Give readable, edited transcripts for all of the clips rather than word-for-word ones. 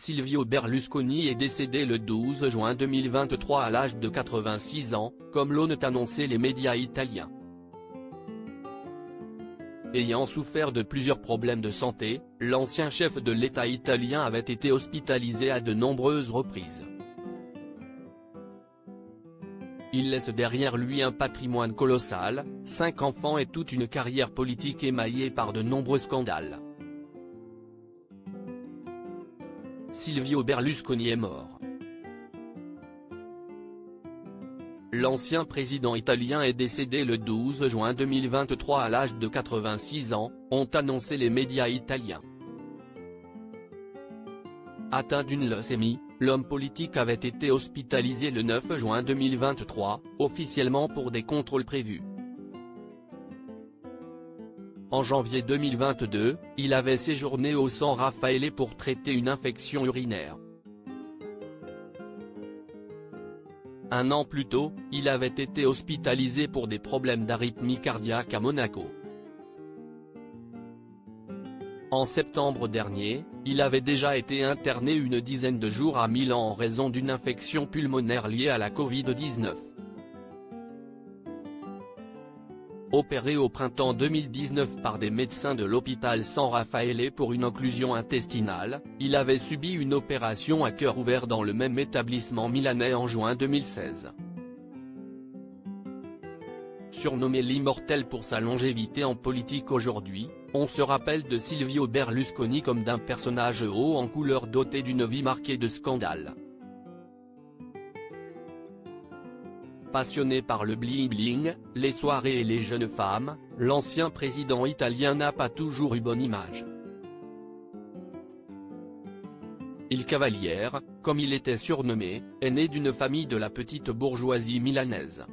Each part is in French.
Silvio Berlusconi est décédé le 12 juin 2023 à l'âge de 86 ans, comme l'ont annoncé les médias italiens. Ayant souffert de plusieurs problèmes de santé, l'ancien chef de l'État italien avait été hospitalisé à de nombreuses reprises. Il laisse derrière lui un patrimoine colossal, 5 enfants et toute une carrière politique émaillée par de nombreux scandales. Silvio Berlusconi est mort. L'ancien président italien est décédé le 12 juin 2023 à l'âge de 86 ans, ont annoncé les médias italiens. Atteint d'une leucémie, l'homme politique avait été hospitalisé le 9 juin 2023, officiellement pour des contrôles prévus. En janvier 2022, il avait séjourné au San Raffaele pour traiter une infection urinaire. Un an plus tôt, il avait été hospitalisé pour des problèmes d'arythmie cardiaque à Monaco. En septembre dernier, il avait déjà été interné une dizaine de jours à Milan en raison d'une infection pulmonaire liée à la Covid-19. Opéré au printemps 2019 par des médecins de l'hôpital San Raffaele pour une occlusion intestinale, il avait subi une opération à cœur ouvert dans le même établissement milanais en juin 2016. Surnommé l'immortel pour sa longévité en politique aujourd'hui, on se rappelle de Silvio Berlusconi comme d'un personnage haut en couleur doté d'une vie marquée de scandales. Passionné par le bling-bling, les soirées et les jeunes femmes, l'ancien président italien n'a pas toujours eu bonne image. Il Cavaliere, comme il était surnommé, est né d'une famille de la petite bourgeoisie milanaise.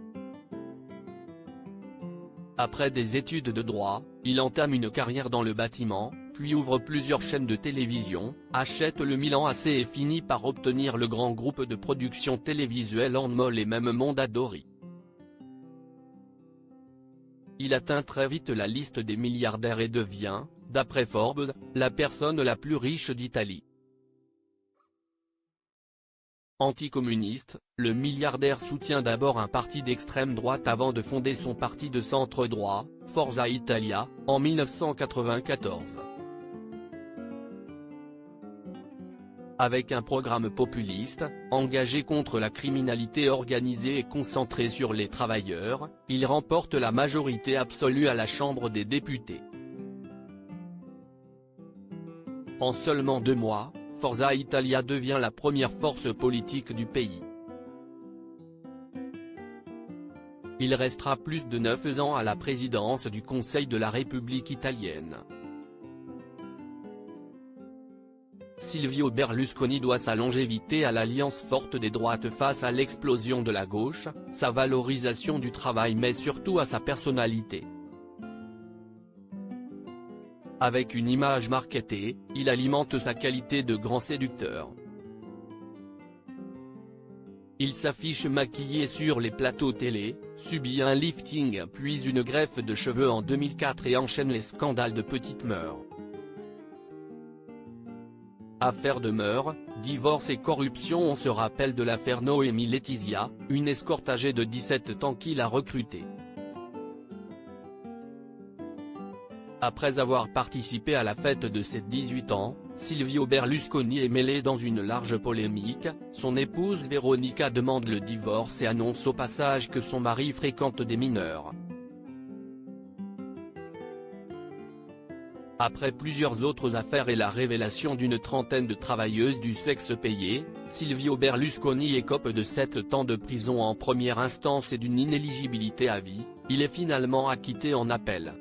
Après des études de droit, il entame une carrière dans le bâtiment, puis ouvre plusieurs chaînes de télévision, achète le Milan AC et finit par obtenir le grand groupe de production télévisuelle Endemol et même Mondadori. Il atteint très vite la liste des milliardaires et devient, d'après Forbes, la personne la plus riche d'Italie. Anticommuniste, le milliardaire soutient d'abord un parti d'extrême droite avant de fonder son parti de centre-droit, Forza Italia, en 1994. Avec un programme populiste, engagé contre la criminalité organisée et concentré sur les travailleurs, il remporte la majorité absolue à la Chambre des députés. En seulement 2 mois, Forza Italia devient la première force politique du pays. Il restera plus de 9 ans à la présidence du Conseil de la République italienne. Silvio Berlusconi doit sa longévité à l'alliance forte des droites face à l'explosion de la gauche, sa valorisation du travail mais surtout à sa personnalité. Avec une image marketée, il alimente sa qualité de grand séducteur. Il s'affiche maquillé sur les plateaux télé, subit un lifting puis une greffe de cheveux en 2004 et enchaîne les scandales de petites mœurs. Affaire de mœurs, divorce et corruption. On se rappelle de l'affaire Noémie Laetitia, une escorte âgée de 17 ans qu'il a recrutée. Après avoir participé à la fête de ses 18 ans, Silvio Berlusconi est mêlé dans une large polémique, son épouse Veronica demande le divorce et annonce au passage que son mari fréquente des mineurs. Après plusieurs autres affaires et la révélation d'une trentaine de travailleuses du sexe payé, Silvio Berlusconi écope de 7 ans de prison en première instance et d'une inéligibilité à vie. Il est finalement acquitté en appel.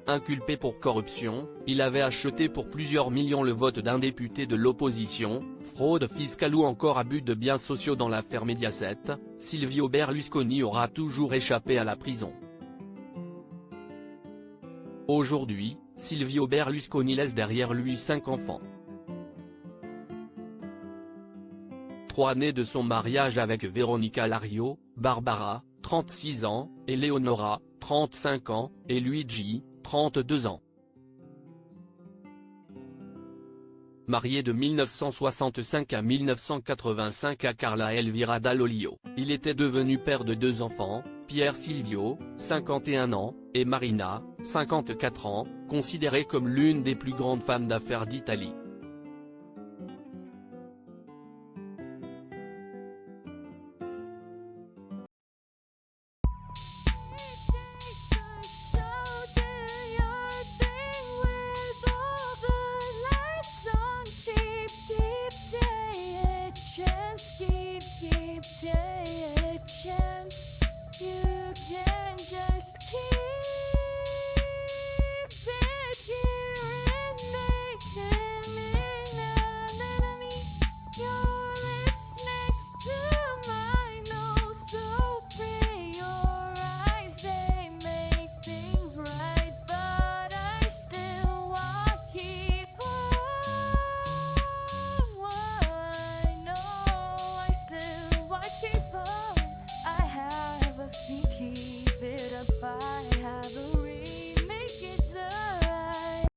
Inculpé pour corruption, il avait acheté pour plusieurs millions le vote d'un député de l'opposition, fraude fiscale ou encore abus de biens sociaux dans l'affaire Mediaset. Silvio Berlusconi aura toujours échappé à la prison. Aujourd'hui, Silvio Berlusconi laisse derrière lui 5 enfants. 3 nés de son mariage avec Veronica Lario, Barbara, 36 ans, Eleonora, 35 ans, et Luigi, 32 ans. Marié de 1965 à 1985 à Carla Elvira Dall'Olio, il était devenu père de 2 enfants, Pierre Silvio, 51 ans, et Marina, 54 ans, considérée comme l'une des plus grandes femmes d'affaires d'Italie.